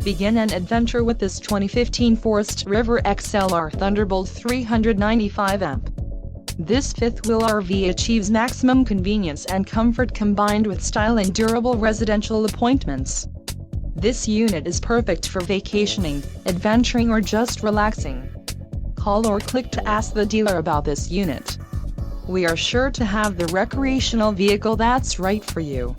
Begin an adventure with this 2015 Forest River XLR Thunderbolt 395amp. This fifth-wheel RV achieves maximum convenience and comfort combined with style and durable residential appointments. This unit is perfect for vacationing, adventuring or just relaxing. Call or click to ask the dealer about this unit. We are sure to have the recreational vehicle that's right for you.